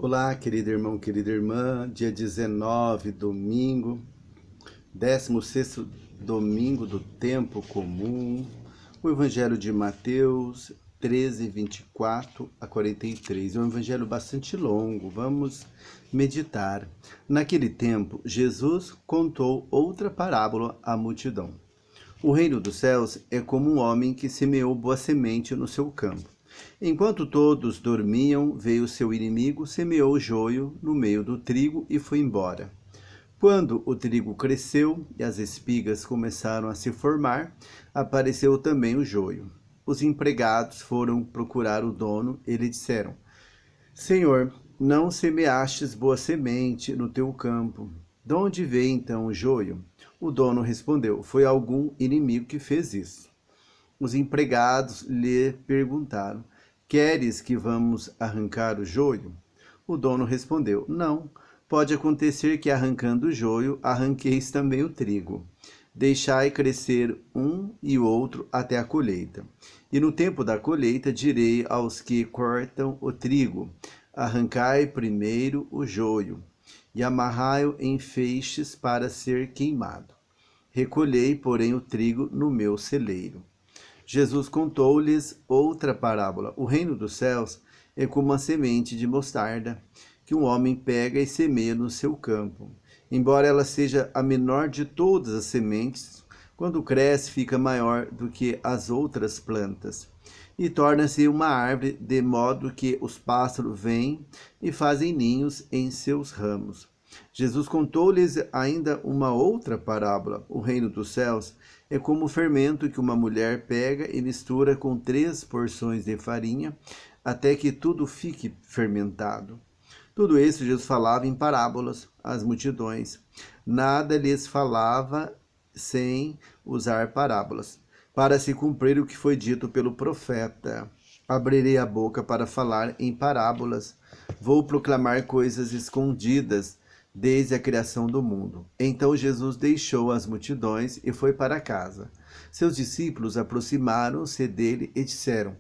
Olá, querido irmão, querida irmã, dia 19, domingo, 16º domingo do tempo comum, o Evangelho de Mateus 13, 24 a 43, é um evangelho bastante longo, vamos meditar. Naquele tempo, Jesus contou outra parábola à multidão. O reino dos céus é como um homem que semeou boa semente no seu campo. Enquanto todos dormiam, veio seu inimigo, semeou o joio no meio do trigo e foi embora. Quando o trigo cresceu e as espigas começaram a se formar, apareceu também o joio. Os empregados foram procurar o dono e lhe disseram: Senhor, não semeastes boa semente no teu campo. De onde veio então o joio? O dono respondeu: Foi algum inimigo que fez isso. Os empregados lhe perguntaram: Queres que vamos arrancar o joio? O dono respondeu: Não, pode acontecer que arrancando o joio, arranqueis também o trigo. Deixai crescer um e outro até a colheita. E no tempo da colheita direi aos que cortam o trigo: Arrancai primeiro o joio, e amarrai-o em feixes para ser queimado. Recolhei, porém, o trigo no meu celeiro. Jesus contou-lhes outra parábola. O reino dos céus é como uma semente de mostarda que um homem pega e semeia no seu campo. Embora ela seja a menor de todas as sementes, quando cresce fica maior do que as outras plantas e torna-se uma árvore, de modo que os pássaros vêm e fazem ninhos em seus ramos. Jesus contou-lhes ainda uma outra parábola. O reino dos céus é como o fermento que uma mulher pega e mistura com 3 porções de farinha, até que tudo fique fermentado. Tudo isso Jesus falava em parábolas às multidões. Nada lhes falava sem usar parábolas, para se cumprir o que foi dito pelo profeta. Abrirei a boca para falar em parábolas. Vou proclamar coisas escondidas desde a criação do mundo. Então Jesus deixou as multidões e foi para casa. Seus discípulos aproximaram-se dele e disseram: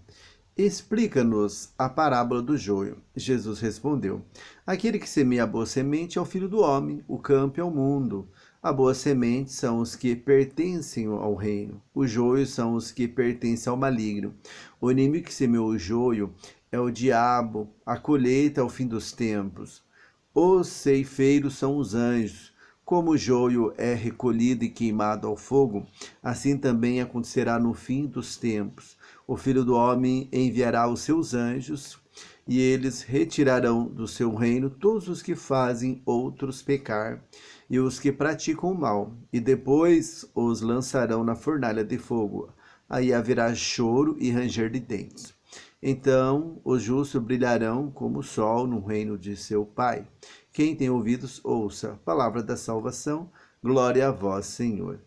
Explica-nos a parábola do joio. Jesus respondeu: Aquele que semeia a boa semente é o filho do homem, o campo é o mundo. A boa semente são os que pertencem ao reino. O joio são os que pertencem ao maligno. O inimigo que semeou o joio é o diabo. A colheita é o fim dos tempos. Os ceifeiros são os anjos. Como o joio é recolhido e queimado ao fogo, assim também acontecerá no fim dos tempos. O Filho do Homem enviará os seus anjos, e eles retirarão do seu reino todos os que fazem outros pecar e os que praticam o mal, e depois os lançarão na fornalha de fogo. Aí haverá choro e ranger de dentes. Então os justos brilharão como o sol no reino de seu Pai. Quem tem ouvidos, ouça. Palavra da salvação, glória a vós, Senhor.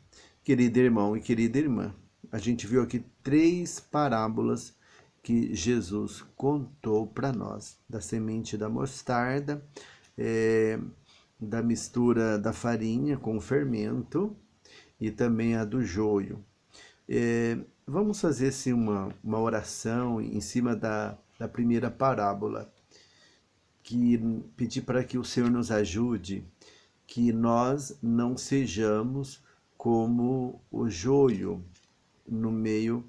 Querido irmão e querida irmã, a gente viu aqui 3 parábolas que Jesus contou para nós. Da semente da mostarda, da mistura da farinha com o fermento e também a do joio. Vamos fazer assim, uma oração em cima da primeira parábola, que pedir para que o Senhor nos ajude, que nós não sejamos como o joio no meio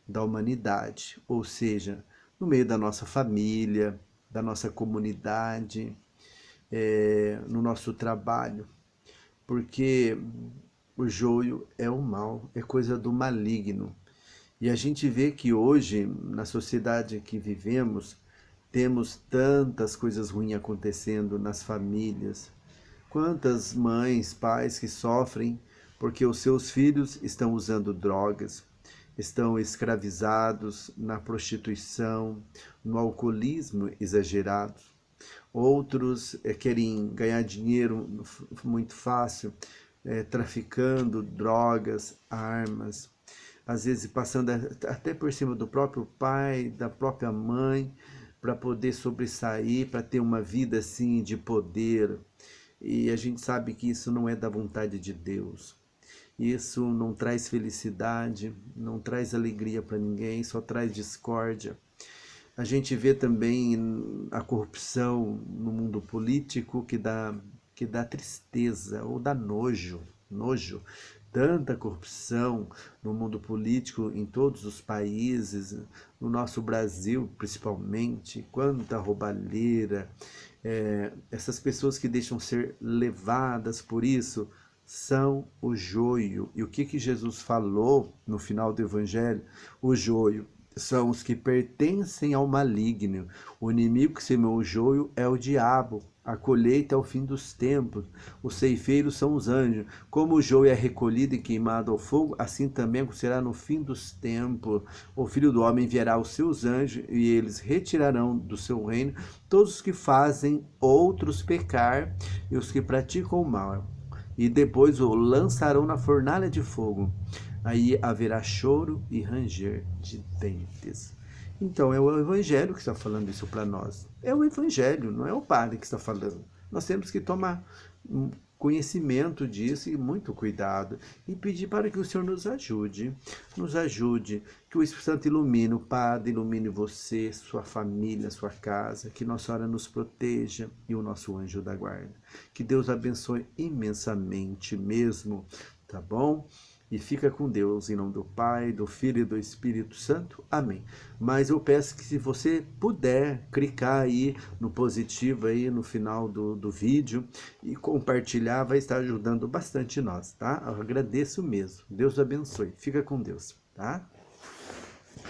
da humanidade, ou seja, no meio da nossa família, da nossa comunidade, no nosso trabalho, porque o joio é o mal, é coisa do maligno. E a gente vê que hoje, na sociedade que vivemos, temos tantas coisas ruins acontecendo nas famílias. Quantas mães, pais que sofrem porque os seus filhos estão usando drogas, estão escravizados na prostituição, no alcoolismo exagerado. Outros querem ganhar dinheiro muito fácil, traficando drogas, armas, às vezes passando até por cima do próprio pai, da própria mãe, para poder sobressair, para ter uma vida assim de poder. E a gente sabe que isso não é da vontade de Deus. Isso não traz felicidade, não traz alegria para ninguém, só traz discórdia. A gente vê também a corrupção no mundo político que dá tristeza ou dá nojo. Tanta corrupção no mundo político em todos os países, no nosso Brasil principalmente, quanta roubalheira, essas pessoas que deixam ser levadas por isso são o joio. E o que Jesus falou no final do Evangelho? O joio são os que pertencem ao maligno. O inimigo que semeou o joio é o diabo. A colheita é o fim dos tempos. Os ceifeiros são os anjos. Como o joio é recolhido e queimado ao fogo, assim também será no fim dos tempos. O Filho do Homem enviará os seus anjos e eles retirarão do seu reino todos os que fazem outros pecar e os que praticam o mal. E depois o lançarão na fornalha de fogo. Aí haverá choro e ranger de dentes. Então é o Evangelho que está falando isso para nós. É o Evangelho, não é o padre que está falando. Nós temos que tomar conhecimento disso e muito cuidado. E pedir para que o Senhor nos ajude, que o Espírito Santo ilumine o Padre, ilumine você, sua família, sua casa, que Nossa Senhora nos proteja e o nosso anjo da guarda. Que Deus abençoe imensamente mesmo, tá bom? E fica com Deus, em nome do Pai, do Filho e do Espírito Santo. Amém. Mas eu peço que se você puder, clicar aí no positivo aí no final do vídeo e compartilhar, vai estar ajudando bastante nós, tá? Eu agradeço mesmo. Deus abençoe. Fica com Deus, tá?